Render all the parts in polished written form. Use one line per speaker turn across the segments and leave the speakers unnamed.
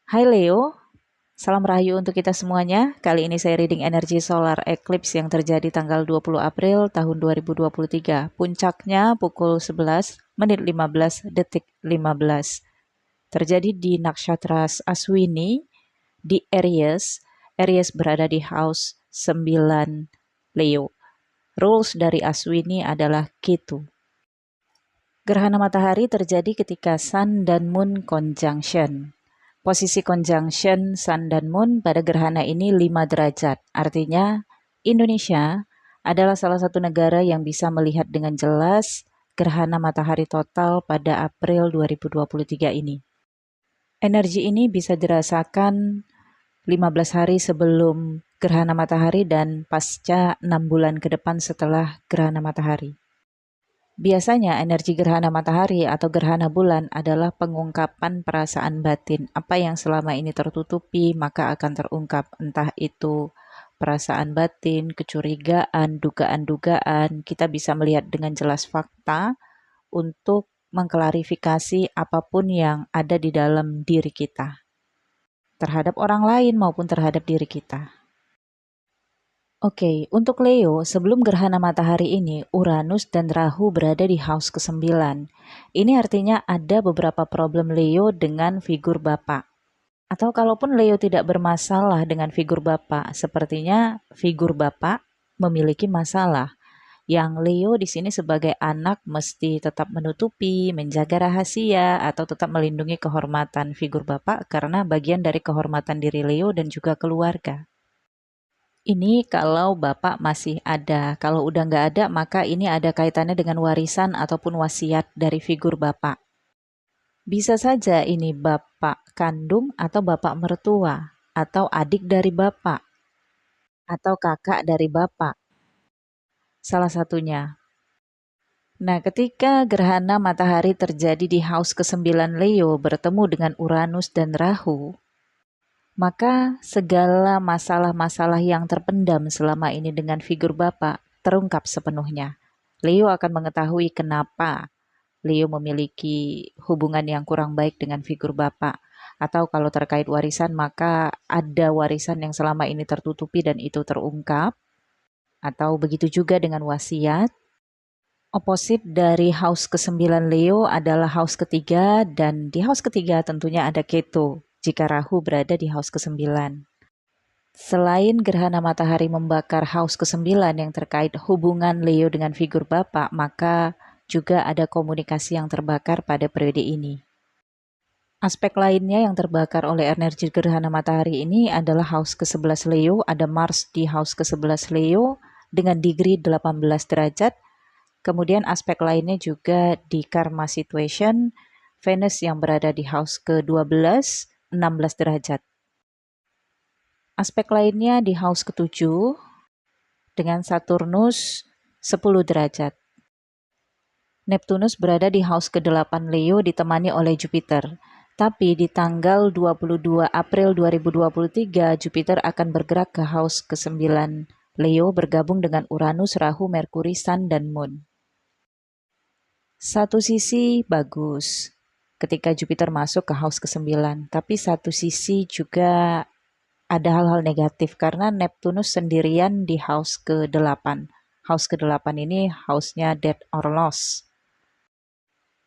Hai Leo, salam rahayu untuk kita semuanya. Kali ini saya reading energi solar eclipse yang terjadi tanggal 20 April tahun 2023. Puncaknya pukul 11 menit 15 detik 15. Terjadi di nakshatra Aswini di Aries. Aries berada di house 9 Leo. Rules dari Aswini adalah Ketu. Gerhana matahari terjadi ketika Sun dan Moon conjunction. Posisi conjunction Sun dan Moon pada gerhana ini 5 derajat. Artinya, Indonesia adalah salah satu negara yang bisa melihat dengan jelas gerhana matahari total pada April 2023 ini. Energi ini bisa dirasakan 15 hari sebelum gerhana matahari dan pasca 6 bulan ke depan setelah gerhana matahari. Biasanya energi gerhana matahari atau gerhana bulan adalah pengungkapan perasaan batin. Apa yang selama ini tertutupi maka akan terungkap, entah itu perasaan batin, kecurigaan, dugaan-dugaan. Kita bisa melihat dengan jelas fakta untuk mengklarifikasi apapun yang ada di dalam diri kita, terhadap orang lain maupun terhadap diri kita. Oke, untuk Leo, sebelum gerhana matahari ini, Uranus dan Rahu berada di house ke-9. Ini artinya ada beberapa problem Leo dengan figur bapak. Atau kalaupun Leo tidak bermasalah dengan figur bapak, sepertinya figur bapak memiliki masalah. Yang Leo di sini sebagai anak mesti tetap menutupi, menjaga rahasia, atau tetap melindungi kehormatan figur bapak karena bagian dari kehormatan diri Leo dan juga keluarga. Ini kalau bapak masih ada. Kalau udah nggak ada, maka ini ada kaitannya dengan warisan ataupun wasiat dari figur bapak. Bisa saja ini bapak kandung atau bapak mertua, atau adik dari bapak, atau kakak dari bapak, salah satunya. Nah, ketika gerhana matahari terjadi di house ke-9 Leo bertemu dengan Uranus dan Rahu, maka segala masalah-masalah yang terpendam selama ini dengan figur bapak terungkap sepenuhnya. Leo akan mengetahui kenapa Leo memiliki hubungan yang kurang baik dengan figur bapak. Atau kalau terkait warisan, maka ada warisan yang selama ini tertutupi dan itu terungkap. Atau begitu juga dengan wasiat. Oposit dari house ke-9 Leo adalah house ketiga, dan di house ketiga tentunya ada Ketu jika Rahu berada di house ke-9. Selain gerhana matahari membakar house ke-9 yang terkait hubungan Leo dengan figur bapak, maka juga ada komunikasi yang terbakar pada periode ini. Aspek lainnya yang terbakar oleh energi gerhana matahari ini adalah house ke-11 Leo, ada Mars di house ke-11 Leo dengan degree 18 derajat. Kemudian aspek lainnya juga di karma situation, Venus yang berada di house ke-12, 16 derajat. Aspek lainnya di house ke-7 dengan Saturnus 10 derajat. Neptunus berada di house ke-8 Leo ditemani oleh Jupiter. Tapi di tanggal 22 April 2023, Jupiter akan bergerak ke house ke-9 Leo bergabung dengan Uranus, Rahu, Merkuri, Sun, dan Moon. Satu sisi bagus ketika Jupiter masuk ke house ke-9, tapi satu sisi juga ada hal-hal negatif karena Neptunus sendirian di house ke-8. House ke-8 ini house-nya death or loss.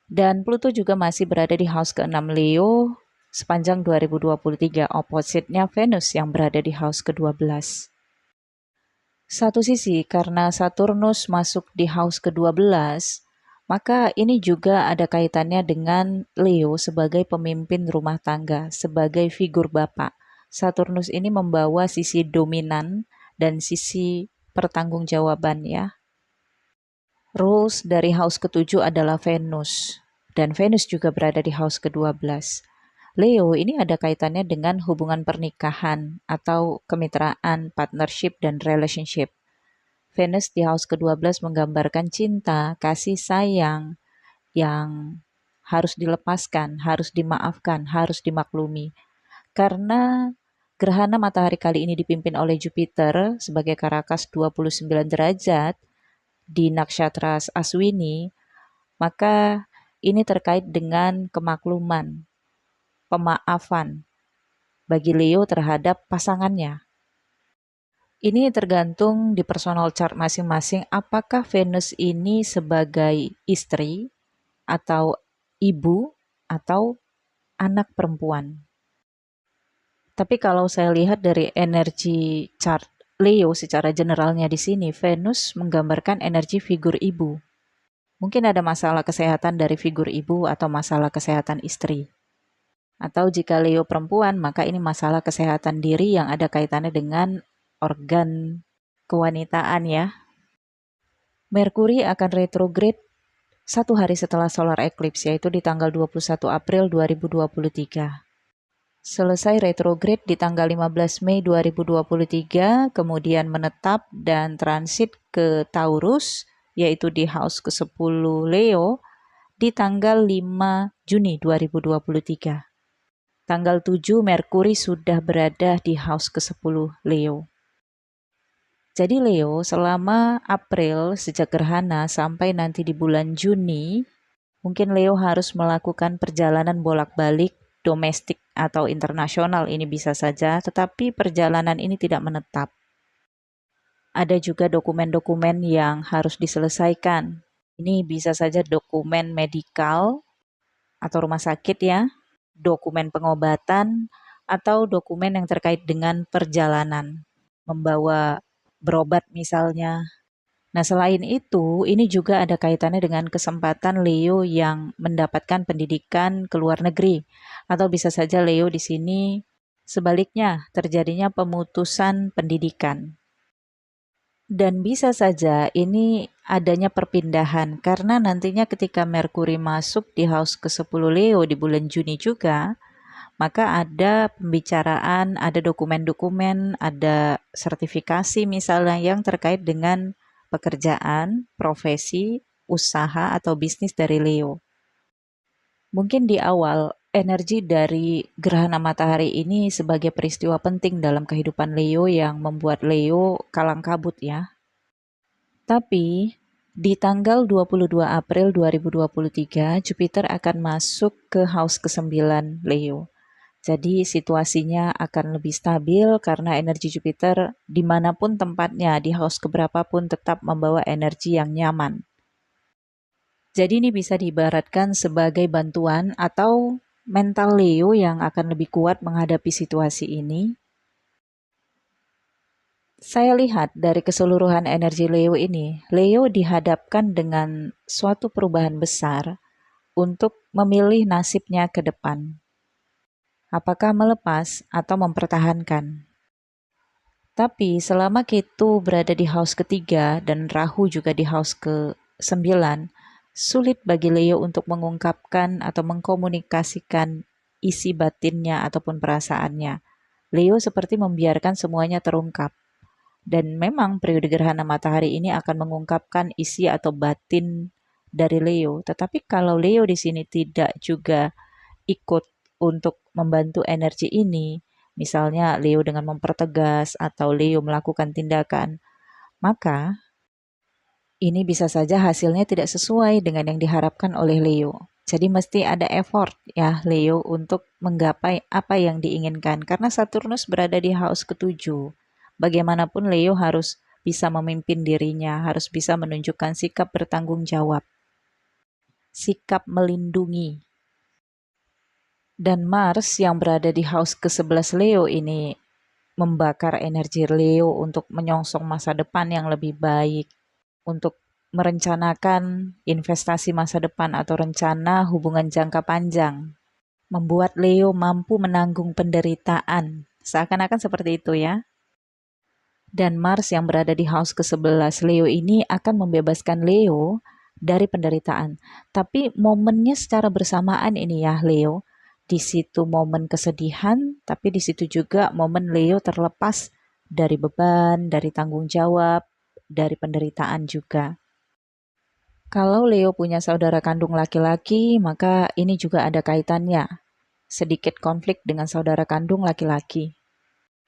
Dan Pluto juga masih berada di house ke-6 Leo sepanjang 2023, opposite-nya Venus yang berada di house ke-12. Satu sisi, karena Saturnus masuk di house ke-12, maka ini juga ada kaitannya dengan Leo sebagai pemimpin rumah tangga, sebagai figur bapak. Saturnus ini membawa sisi dominan dan sisi pertanggungjawaban ya. Rules dari house ke-7 adalah Venus, dan Venus juga berada di house ke-12. Leo ini ada kaitannya dengan hubungan pernikahan atau kemitraan, partnership, dan relationship. Venus di house ke-12 menggambarkan cinta, kasih sayang yang harus dilepaskan, harus dimaafkan, harus dimaklumi. Karena gerhana matahari kali ini dipimpin oleh Jupiter sebagai Karakas 29 derajat di nakshatra Aswini, maka ini terkait dengan kemakluman, pemaafan, bagi Leo terhadap pasangannya. Ini tergantung di personal chart masing-masing apakah Venus ini sebagai istri atau ibu atau anak perempuan. Tapi kalau saya lihat dari energi chart Leo secara generalnya di sini, Venus menggambarkan energi figur ibu. Mungkin ada masalah kesehatan dari figur ibu atau masalah kesehatan istri. Atau jika Leo perempuan, maka ini masalah kesehatan diri yang ada kaitannya dengan organ kewanitaan ya. Merkuri akan retrograde 1 hari setelah solar eclipse, yaitu di tanggal 21 April 2023. Selesai retrograde di tanggal 15 Mei 2023, kemudian menetap dan transit ke Taurus, yaitu di house ke-10 Leo, di tanggal 5 Juni 2023. Tanggal 7 Merkuri sudah berada di house ke-10 Leo. Jadi Leo selama April sejak gerhana sampai nanti di bulan Juni, mungkin Leo harus melakukan perjalanan bolak-balik domestik atau internasional, ini bisa saja, tetapi perjalanan ini tidak menetap. Ada juga dokumen-dokumen yang harus diselesaikan. Ini bisa saja dokumen medikal atau rumah sakit ya, dokumen pengobatan, atau dokumen yang terkait dengan perjalanan, membawa berobat misalnya. Nah, selain itu, ini juga ada kaitannya dengan kesempatan Leo yang mendapatkan pendidikan ke luar negeri. Atau bisa saja Leo di sini sebaliknya terjadinya pemutusan pendidikan. Dan bisa saja ini adanya perpindahan karena nantinya ketika Merkuri masuk di house ke-10 Leo di bulan Juni juga, maka ada pembicaraan, ada dokumen-dokumen, ada sertifikasi misalnya yang terkait dengan pekerjaan, profesi, usaha, atau bisnis dari Leo. Mungkin di awal, energi dari gerhana matahari ini sebagai peristiwa penting dalam kehidupan Leo yang membuat Leo kalang kabut ya. Tapi di tanggal 22 April 2023, Jupiter akan masuk ke house ke-9 Leo. Jadi situasinya akan lebih stabil karena energi Jupiter dimanapun tempatnya, di house keberapa pun tetap membawa energi yang nyaman. Jadi ini bisa diibaratkan sebagai bantuan atau mental Leo yang akan lebih kuat menghadapi situasi ini. Saya lihat dari keseluruhan energi Leo ini, Leo dihadapkan dengan suatu perubahan besar untuk memilih nasibnya ke depan. Apakah melepas atau mempertahankan? Tapi selama Ketu berada di house ketiga dan Rahu juga di house ke-9, sulit bagi Leo untuk mengungkapkan atau mengkomunikasikan isi batinnya ataupun perasaannya. Leo seperti membiarkan semuanya terungkap. Dan memang periode gerhana matahari ini akan mengungkapkan isi atau batin dari Leo. Tetapi kalau Leo di sini tidak juga ikut untuk membantu energi ini, misalnya Leo dengan mempertegas atau Leo melakukan tindakan, maka ini bisa saja hasilnya tidak sesuai dengan yang diharapkan oleh Leo. Jadi mesti ada effort ya Leo untuk menggapai apa yang diinginkan karena Saturnus berada di house ke-7. Bagaimanapun Leo harus bisa memimpin dirinya, harus bisa menunjukkan sikap bertanggung jawab, sikap melindungi. Dan Mars yang berada di house ke-11 Leo ini membakar energi Leo untuk menyongsong masa depan yang lebih baik, untuk merencanakan investasi masa depan atau rencana hubungan jangka panjang, membuat Leo mampu menanggung penderitaan. Seakan-akan seperti itu ya. Dan Mars yang berada di house ke-11 Leo ini akan membebaskan Leo dari penderitaan. Tapi momennya secara bersamaan ini ya Leo. Di situ momen kesedihan, tapi di situ juga momen Leo terlepas dari beban, dari tanggung jawab, dari penderitaan juga. Kalau Leo punya saudara kandung laki-laki, maka ini juga ada kaitannya. Sedikit konflik dengan saudara kandung laki-laki.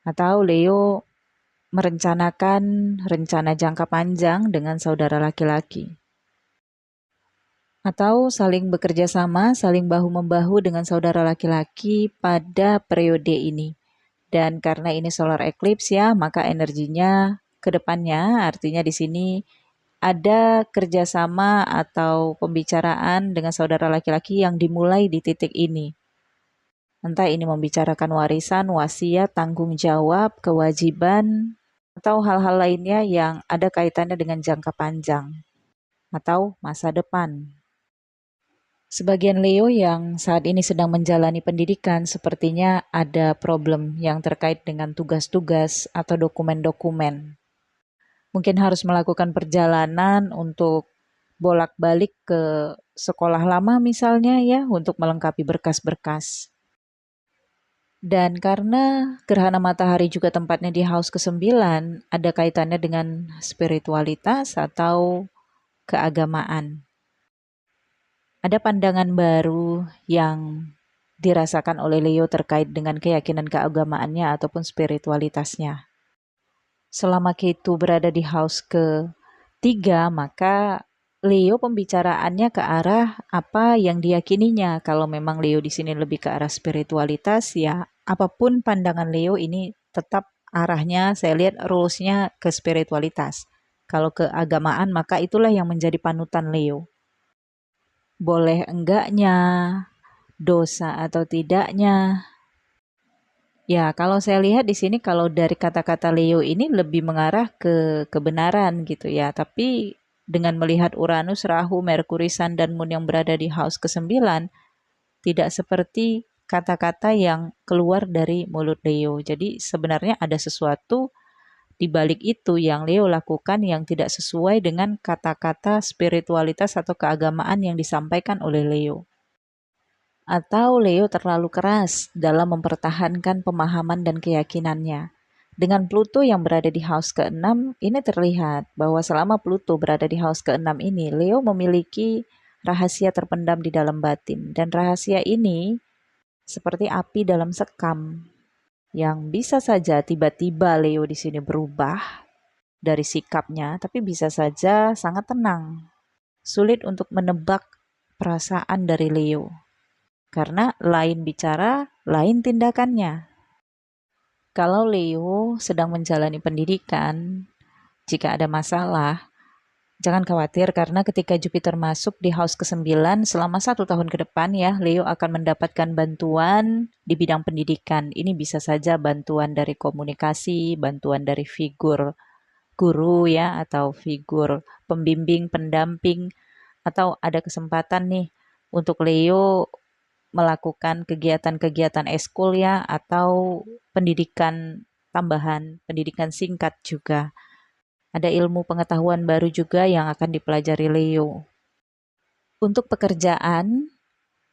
Atau Leo merencanakan rencana jangka panjang dengan saudara laki-laki. Atau saling bekerja sama, saling bahu-membahu dengan saudara laki-laki pada periode ini. Dan karena ini solar eclipse ya, maka energinya ke depannya artinya di sini ada kerjasama atau pembicaraan dengan saudara laki-laki yang dimulai di titik ini. Entah ini membicarakan warisan, wasiat, tanggung jawab, kewajiban, atau hal-hal lainnya yang ada kaitannya dengan jangka panjang atau masa depan. Sebagian Leo yang saat ini sedang menjalani pendidikan sepertinya ada problem yang terkait dengan tugas-tugas atau dokumen-dokumen. Mungkin harus melakukan perjalanan untuk bolak-balik ke sekolah lama misalnya ya, untuk melengkapi berkas-berkas. Dan karena gerhana matahari juga tempatnya di house ke-9, ada kaitannya dengan spiritualitas atau keagamaan. Ada pandangan baru yang dirasakan oleh Leo terkait dengan keyakinan keagamaannya ataupun spiritualitasnya. Selama Ketu berada di house ke-3, maka Leo pembicaraannya ke arah apa yang diyakininya. Kalau memang Leo di sini lebih ke arah spiritualitas, ya apapun pandangan Leo ini tetap arahnya, saya lihat rules-nya ke spiritualitas. Kalau keagamaan, maka itulah yang menjadi panutan Leo. Boleh enggaknya, dosa atau tidaknya. Ya, kalau saya lihat di sini kalau dari kata-kata Leo ini lebih mengarah ke kebenaran gitu ya. Tapi dengan melihat Uranus, Rahu, Merkuri, Sun, dan Moon yang berada di house ke-9, tidak seperti kata-kata yang keluar dari mulut Leo. Jadi sebenarnya ada sesuatu di balik itu yang Leo lakukan yang tidak sesuai dengan kata-kata spiritualitas atau keagamaan yang disampaikan oleh Leo. Atau Leo terlalu keras dalam mempertahankan pemahaman dan keyakinannya. Dengan Pluto yang berada di house ke-6, ini terlihat bahwa selama Pluto berada di house ke-6 ini, Leo memiliki rahasia terpendam di dalam batin. Dan rahasia ini seperti api dalam sekam, yang bisa saja tiba-tiba Leo di sini berubah dari sikapnya, tapi bisa saja sangat tenang. Sulit untuk menebak perasaan dari Leo. Karena lain bicara, lain tindakannya. Kalau Leo sedang menjalani pendidikan, jika ada masalah, jangan khawatir karena ketika Jupiter masuk di house ke-9 selama 1 tahun ke depan ya, Leo akan mendapatkan bantuan di bidang pendidikan. Ini bisa saja bantuan dari komunikasi, bantuan dari figur guru ya, atau figur pembimbing, pendamping, atau ada kesempatan nih untuk Leo melakukan kegiatan-kegiatan eskul ya, atau pendidikan tambahan, pendidikan singkat juga. Ada ilmu pengetahuan baru juga yang akan dipelajari Leo. Untuk pekerjaan,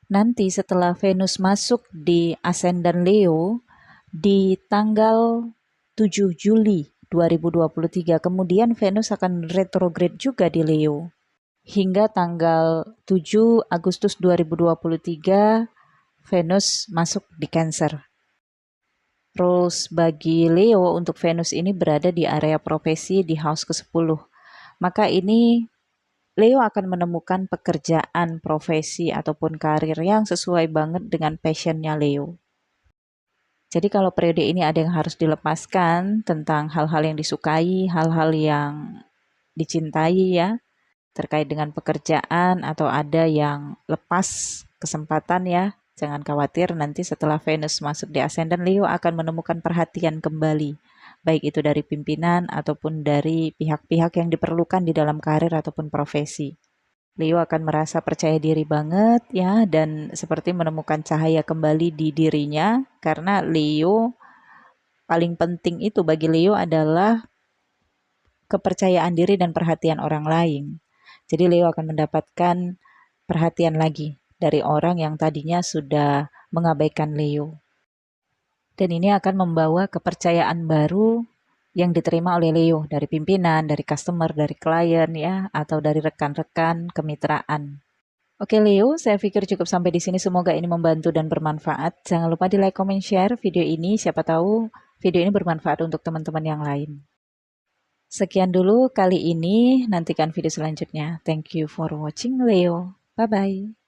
nanti setelah Venus masuk di ascendant Leo di tanggal 7 Juli 2023, kemudian Venus akan retrograde juga di Leo. Hingga tanggal 7 Agustus 2023, Venus masuk di Cancer. Terus bagi Leo untuk Venus ini berada di area profesi di house ke-10. Maka ini Leo akan menemukan pekerjaan, profesi, ataupun karir yang sesuai banget dengan passionnya Leo. Jadi kalau periode ini ada yang harus dilepaskan tentang hal-hal yang disukai, hal-hal yang dicintai ya, terkait dengan pekerjaan atau ada yang lepas kesempatan ya, jangan khawatir nanti setelah Venus masuk di ascendant, Leo akan menemukan perhatian kembali, baik itu dari pimpinan ataupun dari pihak-pihak yang diperlukan di dalam karir ataupun profesi. Leo akan merasa percaya diri banget ya, dan seperti menemukan cahaya kembali di dirinya, karena Leo paling penting itu bagi Leo adalah kepercayaan diri dan perhatian orang lain. Jadi Leo akan mendapatkan perhatian lagi dari orang yang tadinya sudah mengabaikan Leo. Dan ini akan membawa kepercayaan baru yang diterima oleh Leo dari pimpinan, dari customer, dari klien ya, atau dari rekan-rekan kemitraan. Oke Leo, saya pikir cukup sampai di sini. Semoga ini membantu dan bermanfaat. Jangan lupa di like, comment, share video ini. Siapa tahu video ini bermanfaat untuk teman-teman yang lain. Sekian dulu kali ini, nantikan video selanjutnya. Thank you for watching Leo. Bye-bye.